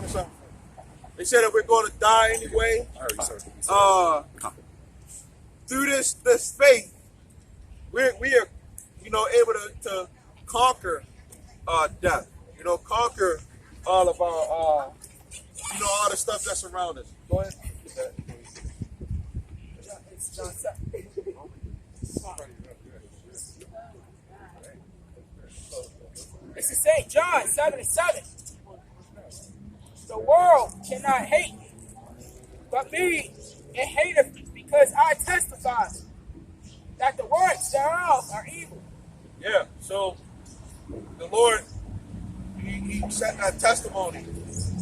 something. They said that we're going to die anyway. Through this faith, we are, able to conquer death. Conquer all of our, all the stuff that's around us. Go ahead. It's the St. John 7:7. The world cannot hate me, but me it hateth me, because I testify that the works thereof are evil. Yeah, so the Lord, he set that testimony,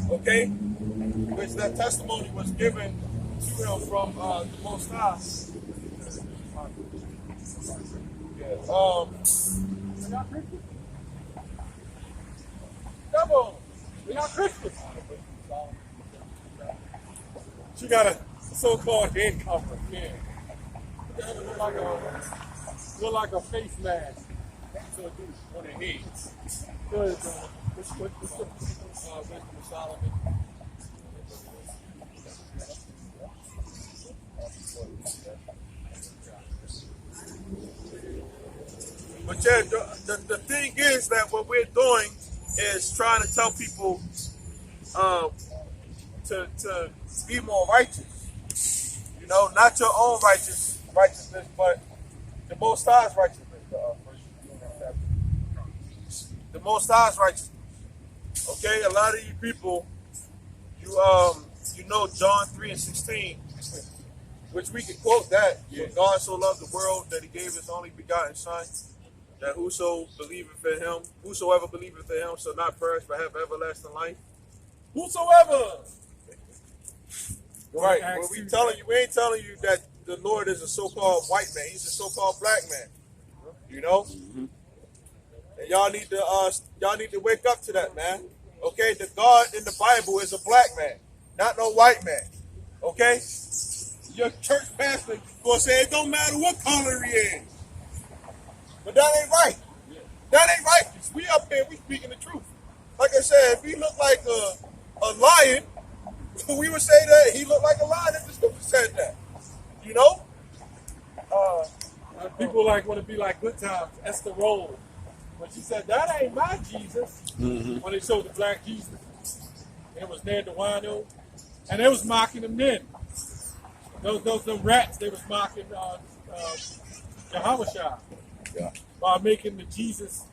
okay? Which that testimony was given to him from the Most High. We're not Christians. Come on. We're not Christians. She got a so-called head cover. Yeah. Look like a face mask. So it do on the head. Good. What's the wisdom of Solomon? But yeah, the thing is that what we're doing is trying to tell people to be more righteous. Not your own righteousness, but the Most High's righteousness. The Most High's righteousness. Okay, a lot of you people, you know John 3:16, which we can quote that. For God so loved the world that he gave his only begotten Son, that whosoever believeth in him shall not perish but have everlasting life. Whosoever. Right. Well, we ain't telling you that the Lord is a so-called white man. He's a so-called black man. And y'all need to wake up to that, man. Okay, the God in the Bible is a black man, not no white man. Okay? Your church pastor gonna say it don't matter what color he is. But that ain't right. That ain't right. We up here, we speaking the truth. Like I said, if he looked like a lion, we would say that he looked like a lion if the scripture said that. People want to be like Good Times, Esther Roll. When she said, that ain't my Jesus, when they showed the black Jesus, it was Ned the wino, and they was mocking them then. Those them rats, they was mocking Yahushua by making the Jesus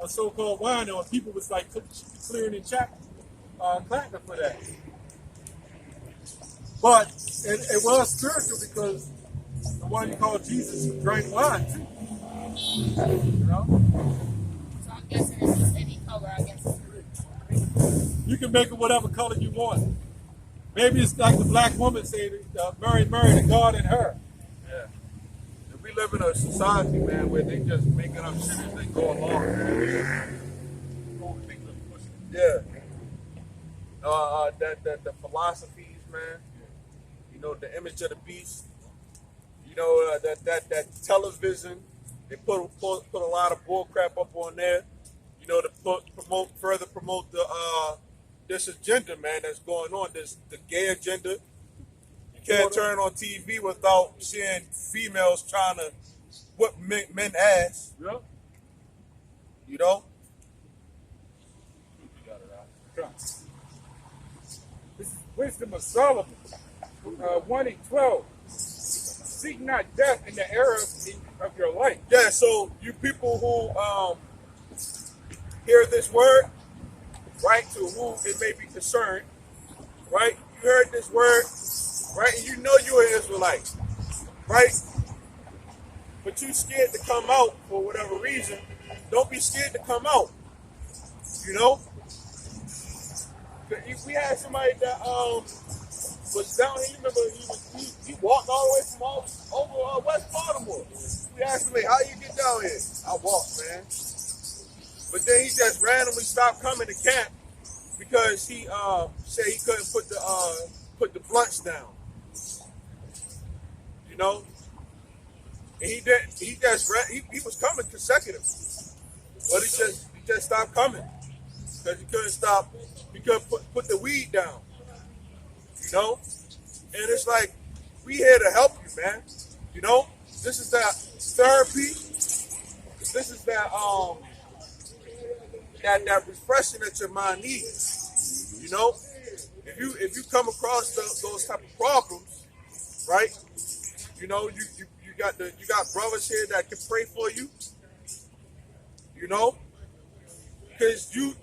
a so-called wino, and people was like clearing in chat, clapping for that. But it was spiritual because the one you call Jesus drank wine too. So I'm guessing it's just any color, I guess. You can make it whatever color you want. Maybe it's like the black woman said, Mary, the God in her. Yeah. And we live in a society, man, where they just making up shit as they go along. Yeah. The philosophies, man. The image of the beast. That television. They put a lot of bull crap up on there. To further promote this agenda, man, that's going on. The gay agenda. You can't turn on TV without seeing females trying to whip men ass. Yeah. This is wisdom of Solomon, 1:12. Seek not death in the era of your life. Yeah, so you people who hear this word, right, to whom it may be concerned, right? You heard this word, right? And you know you're an Israelite, right? But you scared to come out for whatever reason. Don't be scared to come out. If we had somebody that was down here, you remember he walked all the way from over West Baltimore. We asked him, how you get down here? I walked, man. But then he just randomly stopped coming to camp because he said he couldn't put the blunts down. And he was coming consecutive. But he just stopped coming because he couldn't stop because put the weed down, you know? And it's like, we here to help you, man. You know? This is that therapy. This is that that refreshing that your mind needs. You know? If you come across those type of problems, right? You know, you got brothers here that can pray for you. You know? Because you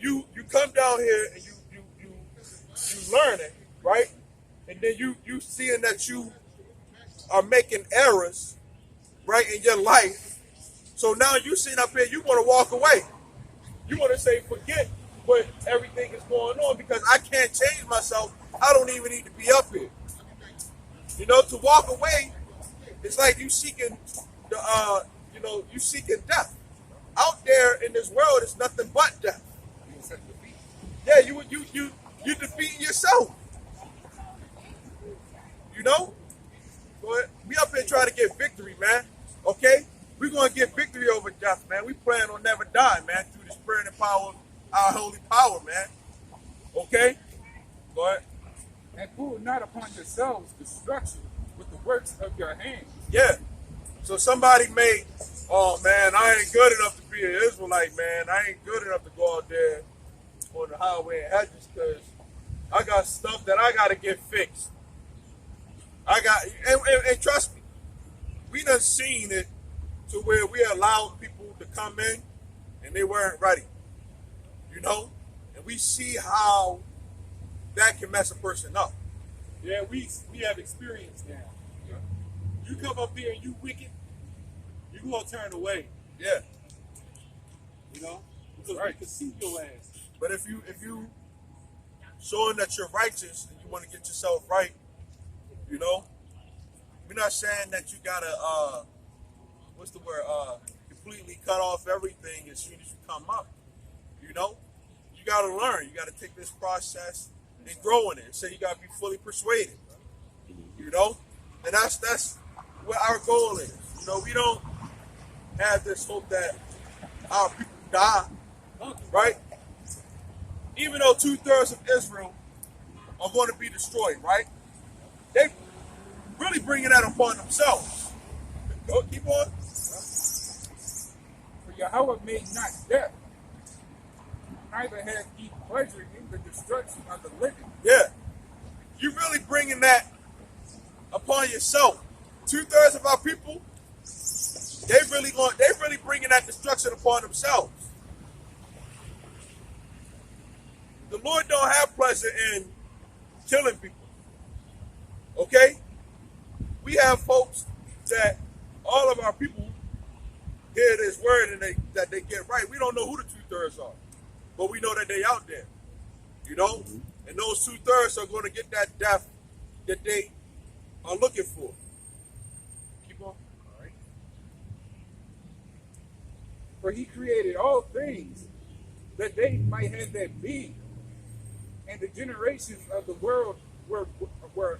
come down here and you learn it, right? And then you seeing that you are making errors, right, in your life. So now you sitting up here, you want to walk away. You want to say, forget what everything is going on because I can't change myself. I don't even need to be up here. You know, to walk away, it's like you seeking you seeking death. Out there in this world, it's nothing but death. Yeah, you defeating yourself. You know? But we up here trying to get victory, man. Okay? We're going to get victory over death, man. We plan on never die, man, through the spirit and power, our holy power, man. Okay? Go ahead. And pull not upon yourselves destruction with the works of your hands. Yeah. So somebody may, oh, man, I ain't good enough to be an Israelite, man. I ain't good enough to go out there on the highway and hedges because I got stuff that I got to get fixed. And trust me, we done seen it to where we allowed people to come in and they weren't ready, you know? And we see how that can mess a person up. Yeah, we have experience now. Yeah. You come up here and you wicked, you gonna turn away. Yeah. You know? Because we can see your ass. But if you showing that you're righteous and you want to get yourself right, you know, we're not saying that you gotta completely cut off everything as soon as you come up. You know, you gotta learn. You gotta take this process and grow in it. So you gotta be fully persuaded. You know, and that's what our goal is. You know, we don't have this hope that our people die, right? Even though 2/3 of Israel are going to be destroyed, right? They really bringing that upon themselves. Go, keep on. For Yahweh made not death, neither hath he pleasure in the destruction of the living. Yeah, you really bringing that upon yourself. 2/3 of our people, they really bringing that destruction upon themselves. The Lord don't have pleasure in killing people. Okay? We have folks that all of our people hear this word and that they get right. We don't know who the 2/3 are, but we know that they out there. You know? And those 2/3 are going to get that death that they are looking for. Keep on. All right. For he created all things that they might have their being, and the generations of the world were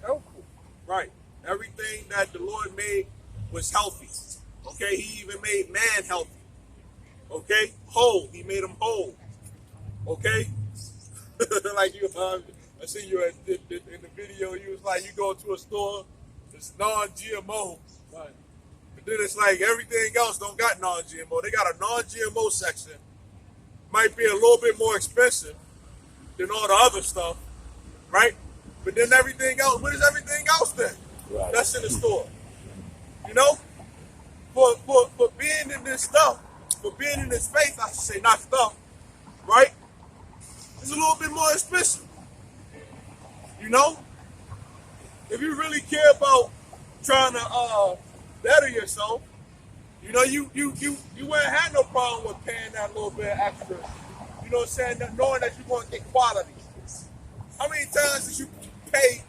helpful. Right. Everything that the Lord made was healthy. Okay? He even made man healthy. Okay? Whole. He made him whole. Okay? Like you, I see you in the video. You was like, you go to a store, it's non-GMO. Right. But then it's like everything else don't got non-GMO. They got a non-GMO section. Might be a little bit more expensive than all the other stuff, right? But then everything else, what is everything else then? Right. That's in the store. You know? For being in this stuff, for being in this faith, I should say not stuff, right? It's a little bit more expensive. You know? If you really care about trying to better yourself, you know, you wouldn't have no problem with paying that little bit extra. You know what I'm saying? Knowing that you're going to get quality. How many times did you pay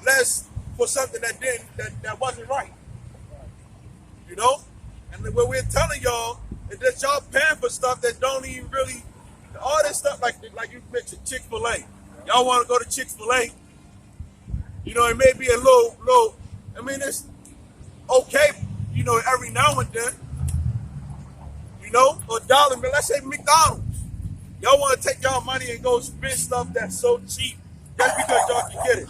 less for something that wasn't right? You know? And what we're telling y'all is that y'all paying for stuff that don't even really, all this stuff like you mentioned, Chick-fil-A. Y'all want to go to Chick-fil-A? You know, it may be a little, I mean, it's okay, you know, every now and then. You know, or dollar, but let's say McDonald's. Y'all want to take y'all money and go spend stuff that's so cheap just because y'all can get it.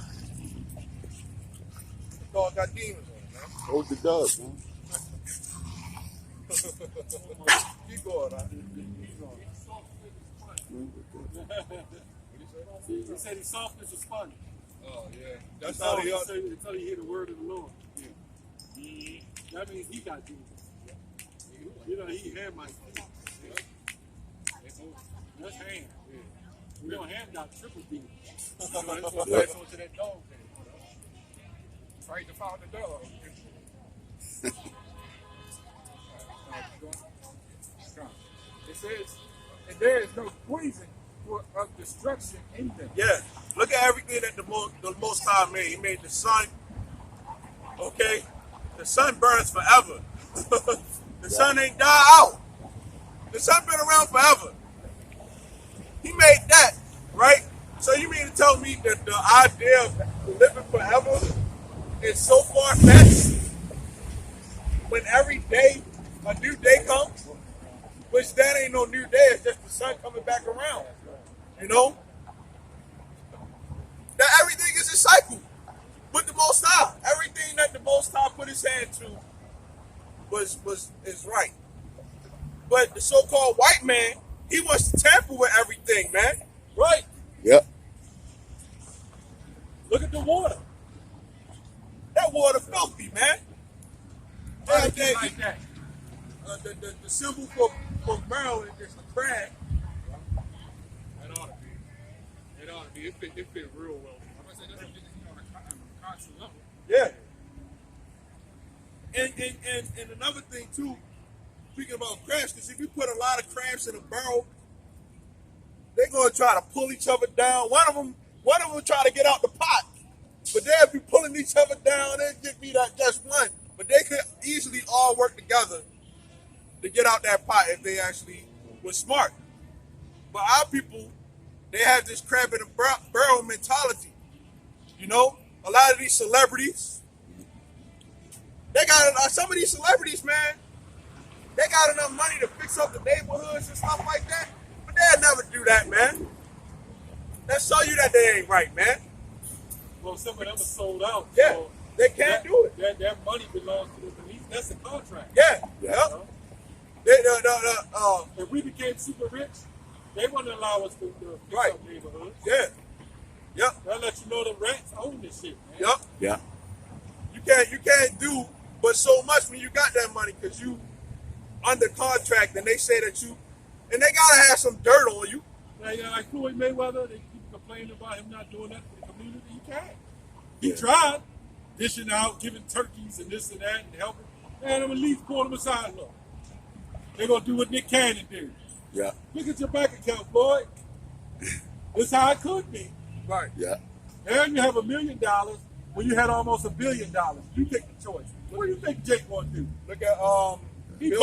Dog got demons on it, man. Hold the dub, man. Keep going, man. He said his softness is funny. Oh, yeah. That's how they are. Until he hear the word of the Lord. Yeah. That means he got demons. You know, he had my That's hand. You know, hand got triple demons. That's what to that dog. Fight to find the dog. It says, and there is no poison of destruction in them. Yeah. Look at everything that the Most High made. He made the sun. Okay? The sun burns forever. The sun ain't die out. The sun been around forever. He made that, right? So you mean to tell me that the idea of living forever is so far-fetched when every day a new day comes? Which that ain't no new day, it's just the sun coming back around. You know? That everything is a cycle with the Most High. Everything that the Most High put his hand to is right. But the so-called white man, he wants to tamper with everything, man. Right? Yep. Look at the water. That water filthy, man. Why is it like that? The symbol for Maryland is the crab. It ought to be. It ought to be. It fit real well. I'm going to say that's on a constant level. Yeah. And another thing too, speaking about crabs, because if you put a lot of crabs in a barrel, they're gonna try to pull each other down. One of them will try to get out the pot, but they'll be pulling each other down. They'll get beat out just one, but they could easily all work together to get out that pot if they actually were smart. But our people, they have this crab in a barrel mentality. You know, a lot of these celebrities, they got some of these celebrities, man. They got enough money to fix up the neighborhoods and stuff like that, but they'll never do that, man. That show you that they ain't right, man. Well, some of them are sold out. Yeah, so they can't do it. That money belongs to the police. That's a contract. Yeah, Yeah. yeah. If we became super rich, they wouldn't allow us to fix Right. up neighborhoods. Yeah, yep, They'll let you know the rats own this shit, man. yep. Yeah. You can't do but so much when you got that money because you under contract and they say that you, and they gotta have some dirt on you. Like Floyd Mayweather, they keep complaining about him not doing that for the community. He can't. He Yeah. tried dishing out, giving turkeys and this and that and helping. Man, I'm gonna leave quarter of a side low. They're gonna do what Nick Cannon did. Yeah. Look at your bank account, Floyd. This is how it could be. Right. Yeah. And you have $1 million when you had almost $1 billion. You take the choice. What do you think Jake gonna do? Look at He Bill-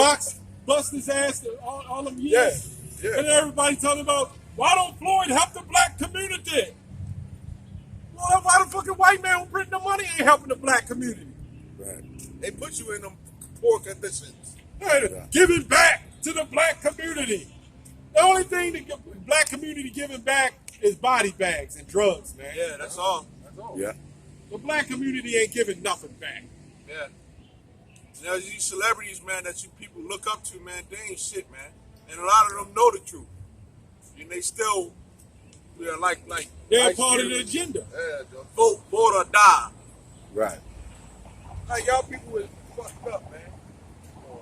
bust his ass all them years. Yeah, yeah. And everybody talking about, why don't Floyd help the black community? Well, why the fucking white man who printing the money ain't helping the black community? Right. They put you in them poor conditions. Hey, giving back to the black community. The only thing the black community giving back is body bags and drugs, man. Yeah, that's all. That's all. Yeah. The black community ain't giving nothing back. Yeah. You know, these celebrities, man, that you people look up to, man, they ain't shit, man. And a lot of them know the truth. And they still, like They're part of the agenda. Yeah, the vote or die. Right. Like, y'all people is fucked up, man.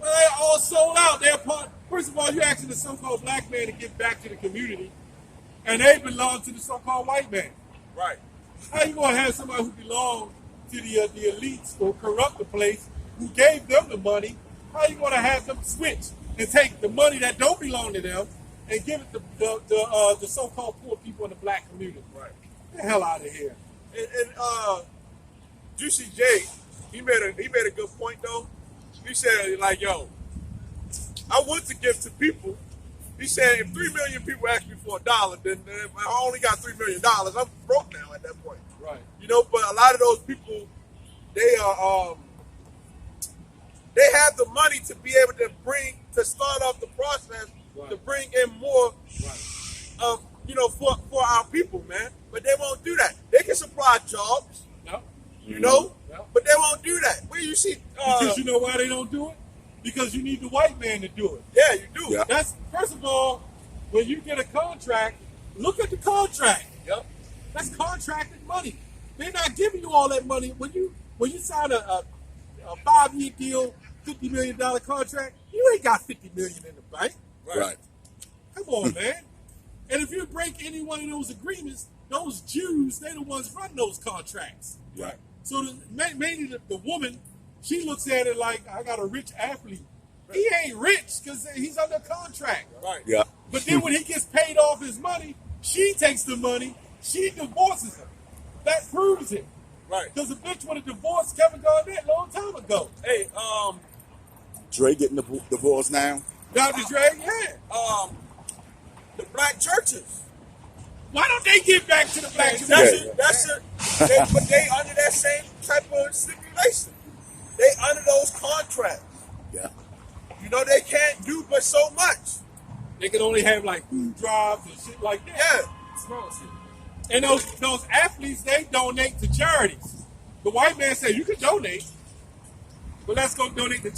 They're all sold out. They're part. First of all, you're asking the so-called black man to give back to the community, and they belong to the so-called white man. Right. How you gonna have somebody who belongs to the elites who corrupt the place, who gave them the money? How you gonna have them switch and take the money that don't belong to them and give it to the so-called poor people in the black community? Right. Get the hell out of here. And Juicy J, he made a good point though. He said, like, yo, I want to give to people. He said, if 3 million people ask me for $1, then if I only got $3 million, I'm broke now at that point. Right. You know, but a lot of those people, they are, they have the money to be able to start off the process, Right. to bring in more Right. for our people, man. But they won't do that. They can supply jobs, No. you know, No. but they won't do that. Where you see? Because you know why they don't do it? Because you need the white man to do it. Yeah, you do. Yeah. That's, first of all, when you get a contract, look at the contract. Yep. That's contracted money. They're not giving you all that money. When you sign a 5-year deal, $50 million contract, you ain't got $50 million in the bank. Right. Come on, man. And if you break any one of those agreements, those Jews, they're the ones running those contracts. Right. So mainly the woman, she looks at it like, I got a rich athlete. He ain't rich because he's under contract. Right. Yeah. But then when he gets paid off his money, she takes the money, she divorces him. That proves it. Right. Because the bitch would have divorced Kevin Garnett a long time ago. Hey, Dre getting the divorce now. Dr. Dre, yeah. the black churches. Why don't they get back to the black church? But they under that same type of stipulation. They under those contracts. Yeah. You know, they can't do but so much. They can only have like food drives and shit like that. Yeah. Small shit. And those athletes, they donate to charities. The white man said, you can donate, but let's go donate to